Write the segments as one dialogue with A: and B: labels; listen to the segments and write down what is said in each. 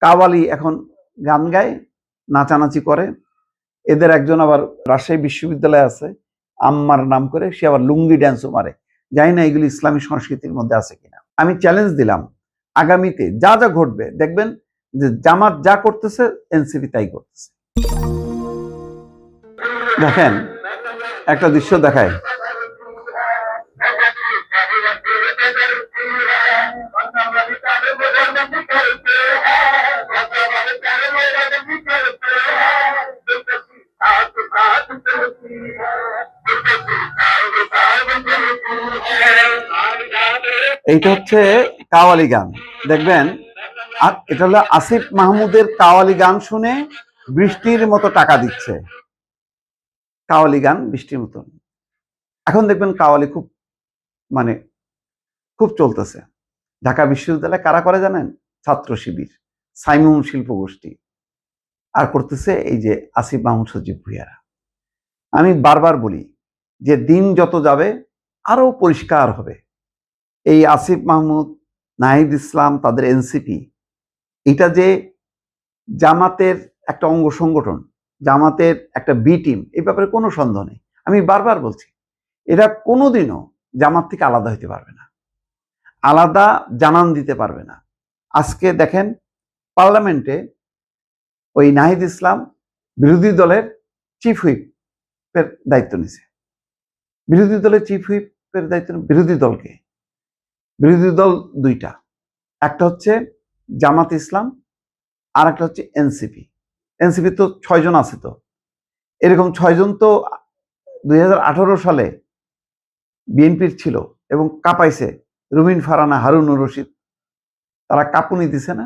A: কাওয়ালি এখন গান গায়, নাচানাচি করে। এদের একজন আবার রাজশাহী বিশ্ববিদ্যালয়ে আছে, আম্মার নাম করে, সে আবার লুঙ্গি ড্যান্সও মারে। জানি না এগুলি ইসলামী সংস্কৃতির মধ্যে আছে কিনা। আমি চ্যালেঞ্জ দিলাম, আগামীতে যা যা ঘটবে দেখবেন যে জামাত যা করতেছে এনসিপি তাই করতেছে। দেখেন একটা দৃশ্য দেখায়। এইটা হচ্ছে কাওয়ালি গান, দেখবেন। আর এটা হলো আসিফ মাহমুদের কাওয়ালি গান শুনে বৃষ্টির মতো টাকা দিচ্ছে। কাওয়ালি গান বৃষ্টির মতো। এখন দেখবেন কাওয়ালি খুব চলতেছে। ঢাকা বিশ্ববিদ্যালয়ে কারা করে জানেন? ছাত্র শিবির, সাইমুম শিল্প গোষ্ঠী, আর করতেছে এই যে আসিফ মাহমুদ সজীব ভুইয়ারা। আমি বারবার বলি যে দিন যত যাবে আরো পরিষ্কার হবে এই আসিফ মাহমুদ, নাহিদ ইসলাম, তাদের এনসিপি, এটা যে জামাতের একটা অঙ্গ সংগঠন, জামাতের একটা বি টিম, এই ব্যাপারে কোনো সন্দেহ নেই। আমি বারবার বলছি এরা কোনোদিনও জামাত থেকে আলাদা হইতে পারবে না, আলাদা জানান দিতে পারবে না। আজকে দেখেন পার্লামেন্টে ওই নাহিদ ইসলাম বিরোধী দলের চিফ হুইপের দায়িত্ব নিছে। বিরোধী দলের চিফ হুইপের দায়িত্ব, বিরোধী দল দুইটা, একটা হচ্ছে জামাত ইসলাম আর একটা হচ্ছে এনসিপি। এনসিপি তো 6 জন আছে। তো এরকম 6 জন তো 2018 সালে বিএনপির ছিল এবং কাঁপাইছে। রুমিন ফারানা, হারুনুর রশিদ, তারা কাঁপুনি দিছে না?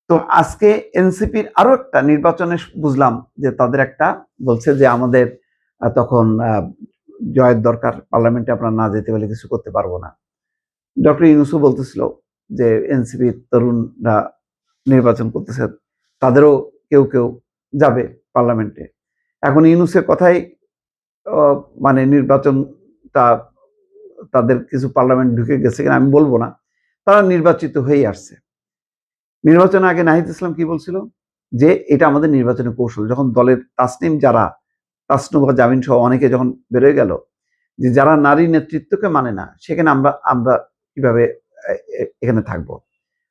A: তো আজকে এনসিপির আরো একটা নির্বাচনে বুঝলাম যে তাদের একটা বলছে যে আমাদের তখন জয়ের দরকার, পার্লামেন্টে আমরা না যেতে পারলে কিছু করতে পারবো না। ডক্টর ইউনূসও বলতেছিল যে এনসিপির তরুণরা নির্বাচন করতেছে, তাদেরও কেউ কেউ যাবে পার্লামেন্টে। এখন ইউনূসের কথাই নির্বাচনটা তাদের কিছু পার্লামেন্ট ঢুকে গেছে কিনা আমি বলবো না, তারা নির্বাচিত হয়েই আসছে। নির্বাচনের আগে নাহিদ ইসলাম কি বলছিল যে এটা আমাদের নির্বাচনের কৌশল। যখন দলের তাসনুভা জামিন সহ অনেকে যখন বেরোয় গেল যে যারা নারী নেতৃত্বকে মানে না, সেখানে আমরা কিভাবে এখানে থাকবো,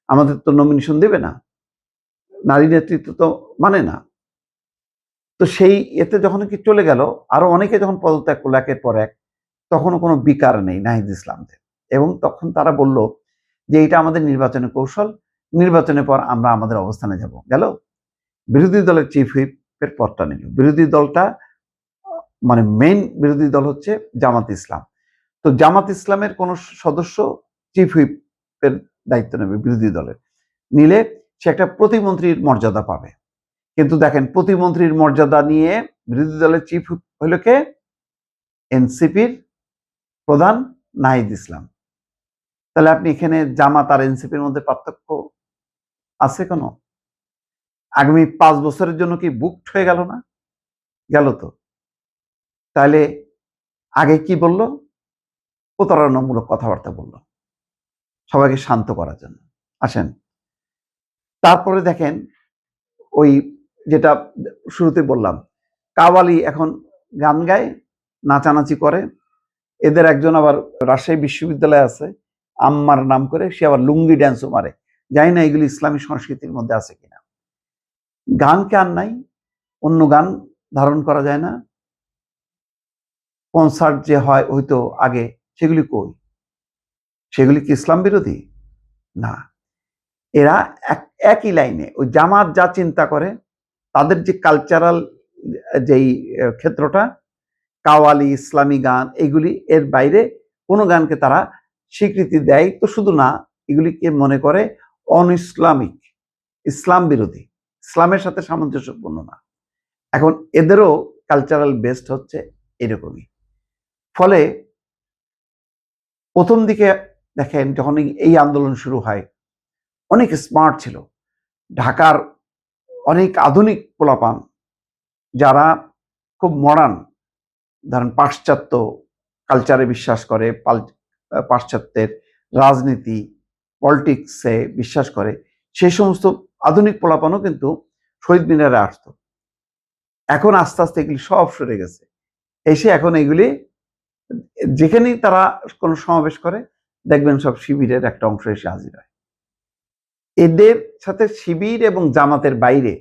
A: আমাদের তো নমিনেশন দেবে না, নারী নেতৃত্ব তো মানে না। তো সেই এতে যখন কি চলে গেল, আরো অনেকে যখন পদত্যাগ করলো একের পর এক, তখনও কোনো বিকার নেই নাহিদ ইসলামদের। এবং তখন তারা বলল যে এটা আমাদের নির্বাচনের কৌশল, নির্বাচনের পর আমরা আমাদের অবস্থানে যাব। গেল বিরোধী দলের চিফ হুইপের পদটা নিল। বিরোধী দলটা মেইন বিরোধী দল হচ্ছে জামাত ইসলাম। তো জামাত ইসলামের কোন সদস্য চিফ হুইপের দায়িত্ব নেবে বিরোধী দলের, নিলে সে একটা প্রতিমন্ত্রীর মর্যাদা পাবে। কিন্তু দেখেন প্রতিমন্ত্রীর মর্যাদা নিয়ে বিরোধী দলের চিফ হুইপ হইল কে? এনসিপির প্রধান নাহিদ ইসলাম। তাহলে আপনি এখানে জামাত আর এনসিপির মধ্যে পার্থক্য আছে কোনো? আগামী 5 বছরের জন্য কি বুকড হয়ে গেল না? গেল তো। তাহলে আগে কি বলল? প্রতারণামূলক কথাবার্তা বলল সবাইকে শান্ত করার জন্য। আসেন তারপরে দেখেন ওই যেটা শুরুতে বললাম, কাওয়ালি এখন গান গায়, নাচানাচি করে। এদের একজন আবার রাজশাহী বিশ্ববিদ্যালয়ে আছে, আম্মার নাম করে, সে আবার লুঙ্গি ড্যান্সও মারে। জানি না এগুলি ইসলামী সংস্কৃতির মধ্যে আছে কিনা। গানকে আর নাই, অন্য গান ধারণ করা যায় না। কনসার্ট যে হয়তো আগে, সেগুলি কই? সেগুলি কি ইসলাম বিরোধী? না। এরা একই লাইনে, ওই জামাত যা চিন্তা করে, তাদের যে কালচারাল যেই ক্ষেত্রটা, কাওয়ালি, ইসলামী গান, এগুলি এর বাইরে কোনো গানকে তারা স্বীকৃতি দেয় তো শুধু না, এগুলিকে মনে করে অনইসলামিক, ইসলাম বিরোধী, ইসলামের সাথে সামঞ্জস্যপূর্ণ না। এখন এদেরও কালচারাল বেসড হচ্ছে এরকমই। ফলে প্রথম দিকে দেখেন যখন এই আন্দোলন শুরু হয়, অনেক স্মার্ট ছিল ঢাকার অনেক আধুনিক পোলাপান, যারা খুব মডার্ন, ধরেন পাশ্চাত্য কালচারে বিশ্বাস করে, পাশ্চাত্যের রাজনীতি, পলিটিক্সে বিশ্বাস করে, সেই সমস্ত আধুনিক পোলাপানও কিন্তু শহীদ মিনারে আসতো। এখন আস্তে আস্তে এগুলি সব সরে গেছে, এসে এখন এগুলি যেখানেই তারা কোনো সমাবেশ করে দেখবেন সব শিবিরের একটা অংশ এসে হাজির হয়। এদের সাথে শিবির এবং জামাতের বাইরে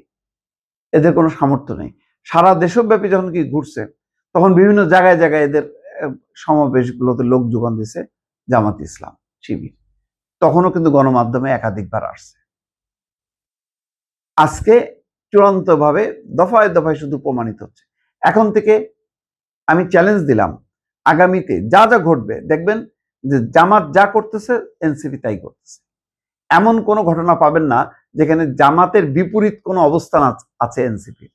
A: এদের কোনো সামর্থ্য নেই। সারা দেশব্যাপী যখন কি ঘুরছে তখন বিভিন্ন জায়গায় জায়গায় এদের সমাবেশগুলোতে লোক যোগান দিছে জামাত ইসলাম, শিবির। তখনও কিন্তু গণমাধ্যমে একাধিকবার আসছে। আজকে চূড়ান্তভাবে দফায় দফায় শুধু প্রমাণিত হচ্ছে। এখন থেকে আমি চ্যালেঞ্জ দিলাম, আগামীতে যা যা ঘটবে দেখবেন যে জামাত যা করতেছে এনসিপি তাই করতেছে। এমন কোনো ঘটনা পাবেন না যেখানে জামাতের বিপরীত কোনো অবস্থান আছে এনসিপি।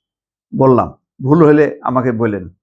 A: বললাম, ভুল হলে আমাকে বলেন।